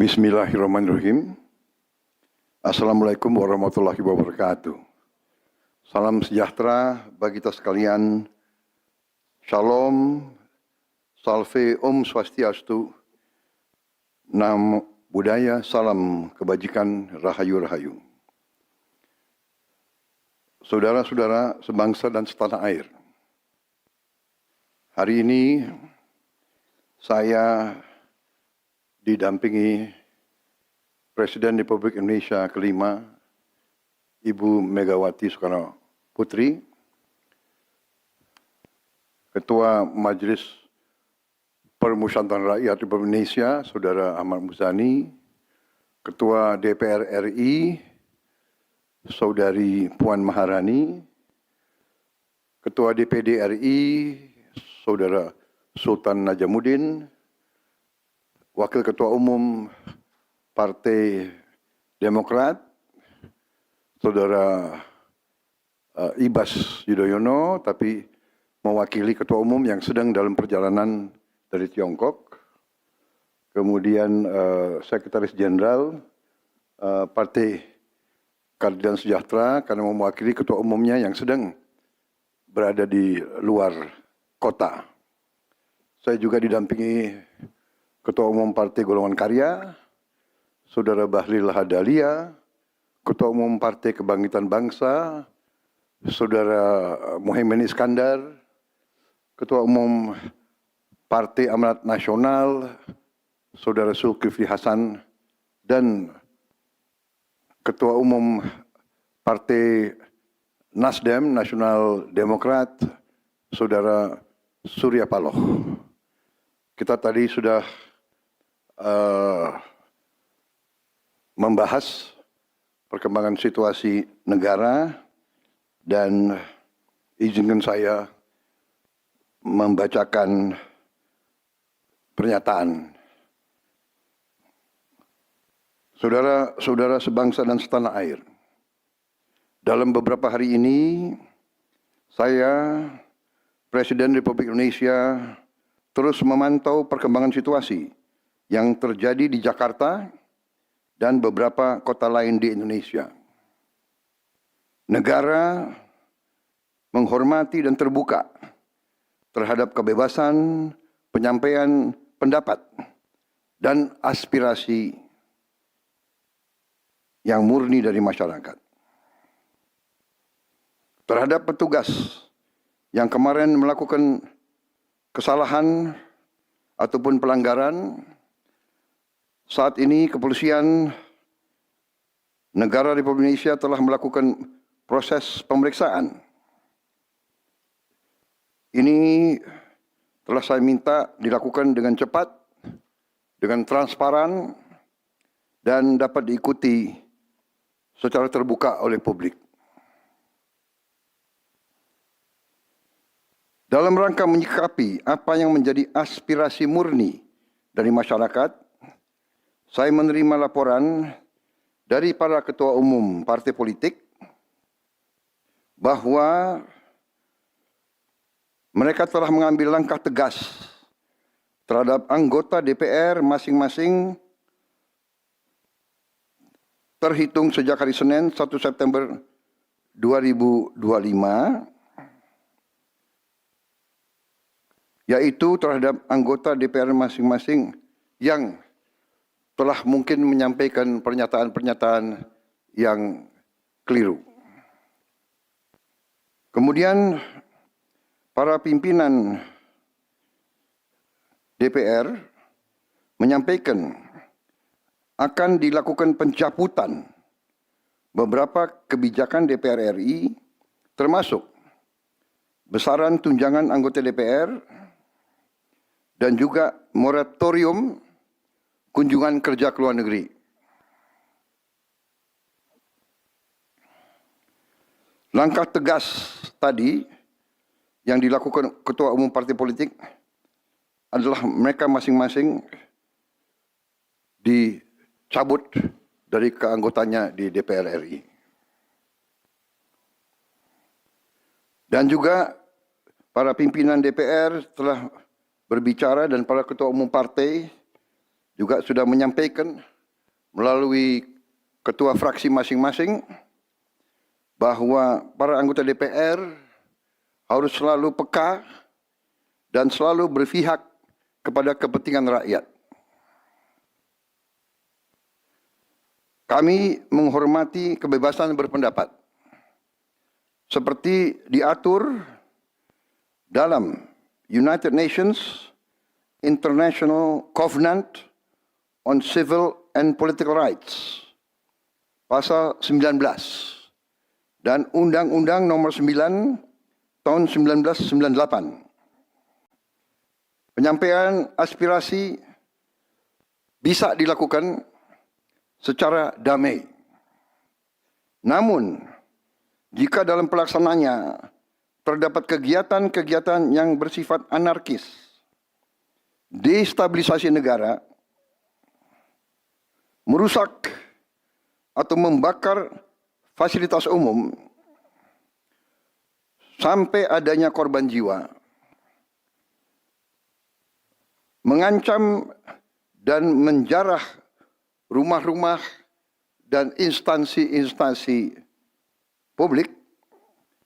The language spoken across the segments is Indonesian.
Bismillahirrahmanirrahim. Assalamualaikum warahmatullahi wabarakatuh. Salam sejahtera bagi kita sekalian. Shalom, salve, om swastiastu, namo buddhaya, salam kebajikan, rahayu-rahayu. Saudara-saudara sebangsa dan setanah air. Hari ini saya didampingi Presiden Republik Indonesia kelima, Ibu Megawati Soekarno Putri, Ketua Majelis Permusyawaratan Rakyat Republik Indonesia, Saudara Ahmad Muzani, Ketua DPR RI, Saudari Puan Maharani, Ketua DPD RI, Saudara Sultan Najamuddin, Wakil Ketua Umum Partai Demokrat, Saudara Ibas Yudhoyono, tapi mewakili Ketua Umum yang sedang dalam perjalanan dari Tiongkok. Kemudian Sekretaris Jenderal Partai Keadilan Sejahtera karena mewakili Ketua Umumnya yang sedang berada di luar kota. Saya juga didampingi Ketua Umum Partai Golongan Karya, Saudara Bahlil Lahadalia, Ketua Umum Partai Kebangkitan Bangsa, Saudara Muhaimin Iskandar, Ketua Umum Partai Amanat Nasional, Saudara Zulkifli Hasan, dan Ketua Umum Partai Nasdem, Nasional Demokrat, Saudara Surya Paloh. Kita tadi sudah membahas perkembangan situasi negara dan izinkan saya membacakan pernyataan. Saudara-saudara sebangsa dan setanah air, dalam beberapa hari ini saya, Presiden Republik Indonesia, terus memantau perkembangan situasi yang terjadi di Jakarta dan beberapa kota lain di Indonesia. Negara menghormati dan terbuka terhadap kebebasan penyampaian pendapat dan aspirasi yang murni dari masyarakat. Terhadap petugas yang kemarin melakukan kesalahan ataupun pelanggaran, saat ini kepolisian negara Republik Indonesia telah melakukan proses pemeriksaan. Ini telah saya minta dilakukan dengan cepat, dengan transparan, dan dapat diikuti secara terbuka oleh publik. Dalam rangka menyikapi apa yang menjadi aspirasi murni dari masyarakat, saya menerima laporan dari para ketua umum partai politik bahwa mereka telah mengambil langkah tegas terhadap anggota DPR masing-masing terhitung sejak hari Senin 1 September 2025, yaitu terhadap anggota DPR masing-masing yang telah mungkin menyampaikan pernyataan-pernyataan yang keliru. Kemudian para pimpinan DPR menyampaikan akan dilakukan pencabutan beberapa kebijakan DPR RI, termasuk besaran tunjangan anggota DPR dan juga moratorium kunjungan kerja ke luar negeri. Langkah tegas tadi yang dilakukan ketua umum partai politik adalah mereka masing-masing dicabut dari keanggotanya di DPR RI. Dan juga para pimpinan DPR telah berbicara dan para ketua umum partai juga sudah menyampaikan melalui ketua fraksi masing-masing bahwa para anggota DPR harus selalu peka dan selalu berpihak kepada kepentingan rakyat. Kami menghormati kebebasan berpendapat seperti diatur dalam United Nations International Covenant on Civil and Political Rights, pasal 19, dan Undang-Undang Nomor 9 tahun 1998. Penyampaian aspirasi bisa dilakukan secara damai. Namun, jika dalam pelaksananya terdapat kegiatan-kegiatan yang bersifat anarkis, destabilisasi negara, merusak atau membakar fasilitas umum, sampai adanya korban jiwa, mengancam dan menjarah rumah-rumah dan instansi-instansi publik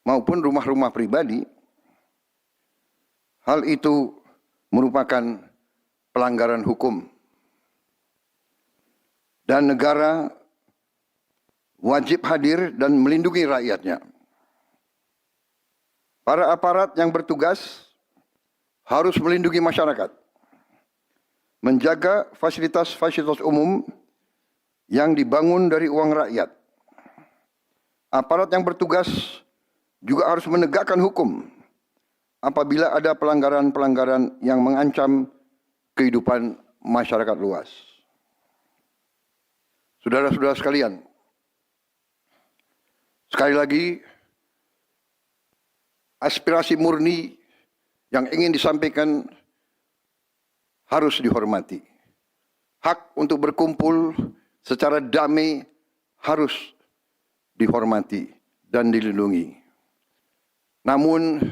maupun rumah-rumah pribadi, hal itu merupakan pelanggaran hukum. Dan negara wajib hadir dan melindungi rakyatnya. Para aparat yang bertugas harus melindungi masyarakat, menjaga fasilitas-fasilitas umum yang dibangun dari uang rakyat. Aparat yang bertugas juga harus menegakkan hukum apabila ada pelanggaran-pelanggaran yang mengancam kehidupan masyarakat luas. Saudara-saudara sekalian, sekali lagi, aspirasi murni yang ingin disampaikan harus dihormati. Hak untuk berkumpul secara damai harus dihormati dan dilindungi. Namun,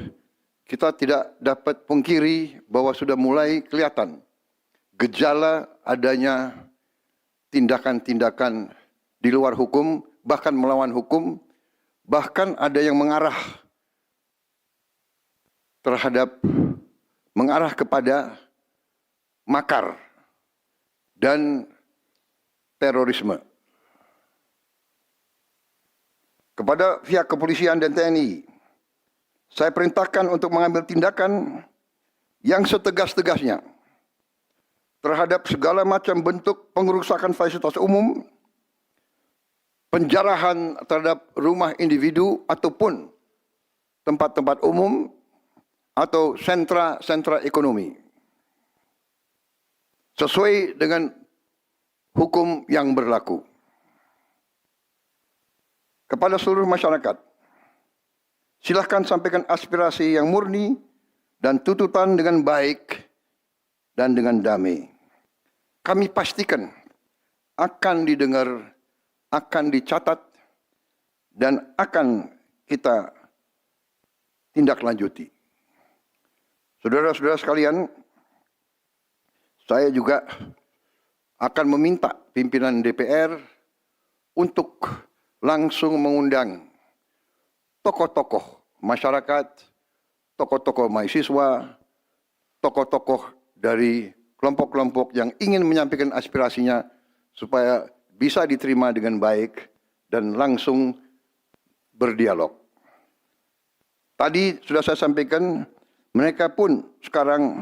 kita tidak dapat pungkiri bahwa sudah mulai kelihatan gejala adanya tindakan-tindakan di luar hukum, bahkan melawan hukum, bahkan ada yang mengarah kepada makar dan terorisme. Kepada pihak kepolisian dan TNI, saya perintahkan untuk mengambil tindakan yang setegas-tegasnya terhadap segala macam bentuk pengerusakan fasilitas umum, penjarahan terhadap rumah individu ataupun tempat-tempat umum atau sentra-sentra ekonomi, sesuai dengan hukum yang berlaku. Kepada seluruh masyarakat, silakan sampaikan aspirasi yang murni dan tuntutan dengan baik dan dengan damai. Kami pastikan akan didengar, akan dicatat, dan akan kita tindak lanjuti. Saudara-saudara sekalian, saya juga akan meminta pimpinan DPR untuk langsung mengundang tokoh-tokoh masyarakat, tokoh-tokoh mahasiswa, tokoh-tokoh dari kelompok-kelompok yang ingin menyampaikan aspirasinya supaya bisa diterima dengan baik dan langsung berdialog. Tadi sudah saya sampaikan, mereka pun sekarang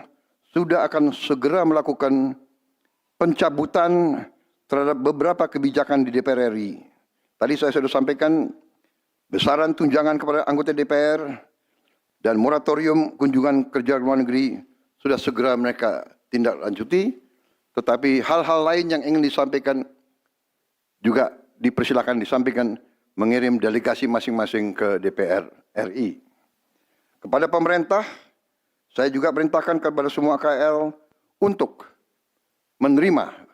sudah akan segera melakukan pencabutan terhadap beberapa kebijakan di DPR RI. Tadi saya sudah sampaikan besaran tunjangan kepada anggota DPR dan moratorium kunjungan kerja luar negeri sudah segera mereka tindak lanjuti, tetapi hal-hal lain yang ingin disampaikan juga dipersilakan disampaikan mengirim delegasi masing-masing ke DPR RI. Kepada pemerintah, saya juga perintahkan kepada semua KL untuk menerima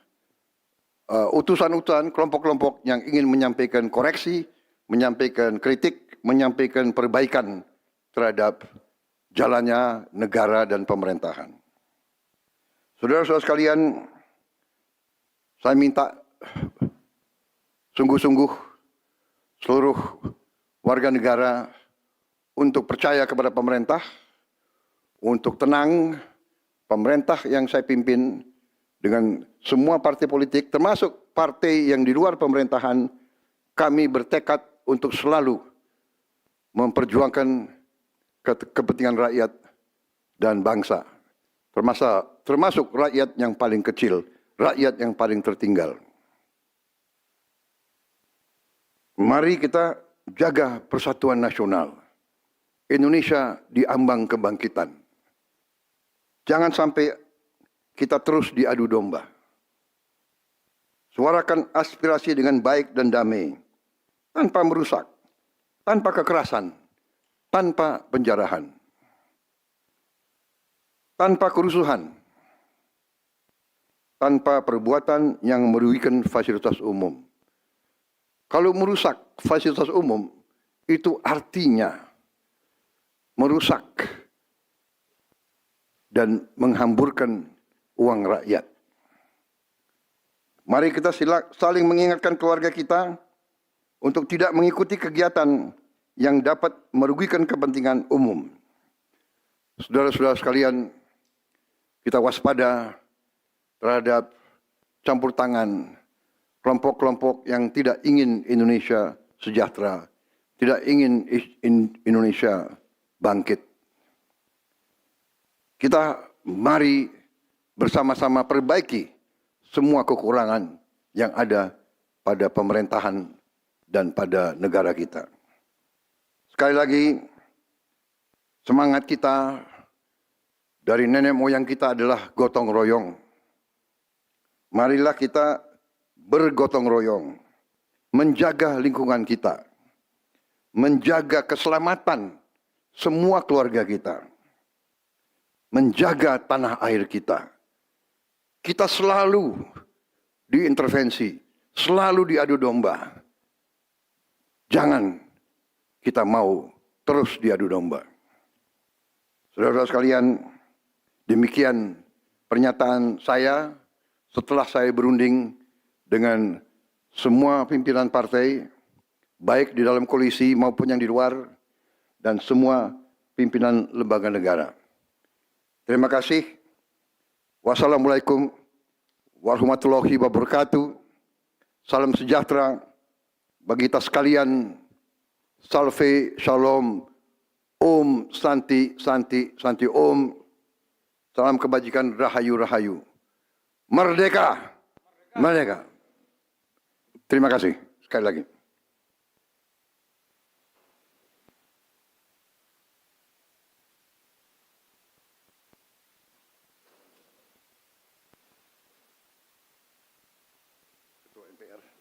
utusan-utusan kelompok-kelompok yang ingin menyampaikan koreksi, menyampaikan kritik, menyampaikan perbaikan terhadap jalannya negara dan pemerintahan. Saudara-saudara sekalian, Saya minta sungguh-sungguh seluruh warga negara untuk percaya kepada pemerintah, untuk tenang. Pemerintah yang saya pimpin dengan semua partai politik, termasuk partai yang di luar pemerintahan, kami bertekad untuk selalu memperjuangkan kepentingan rakyat dan bangsa, termasuk rakyat yang paling kecil, rakyat yang paling tertinggal. Mari kita jaga persatuan nasional. Indonesia di ambang kebangkitan. Jangan sampai kita terus diadu domba. Suarakan aspirasi dengan baik dan damai, tanpa merusak, tanpa kekerasan, tanpa penjarahan, tanpa kerusuhan, tanpa perbuatan yang merugikan fasilitas umum. Kalau merusak fasilitas umum, itu artinya merusak dan menghamburkan uang rakyat. Mari kita saling mengingatkan keluarga kita untuk tidak mengikuti kegiatan yang dapat merugikan kepentingan umum. Saudara-saudara sekalian, kita waspada terhadap campur tangan kelompok-kelompok yang tidak ingin Indonesia sejahtera, tidak ingin Indonesia bangkit. Kita mari bersama-sama perbaiki semua kekurangan yang ada pada pemerintahan dan pada negara kita. Sekali lagi, semangat kita dari nenek moyang kita adalah gotong royong. Marilah kita bergotong royong, menjaga lingkungan kita, menjaga keselamatan semua keluarga kita, menjaga tanah air kita. Kita selalu diintervensi, selalu diadu domba. Jangan kita mau terus diadu domba. Saudara-saudara sekalian, demikian pernyataan saya setelah saya berunding dengan semua pimpinan partai, baik di dalam koalisi maupun yang di luar, dan semua pimpinan lembaga negara. Terima kasih. Wassalamualaikum warahmatullahi wabarakatuh. Salam sejahtera bagi kita sekalian. Salve, shalom, om, santi, santi, santi, om. Salam kebajikan, rahayu, rahayu. Merdeka, merdeka. Terima kasih sekali lagi. Ketua MPR.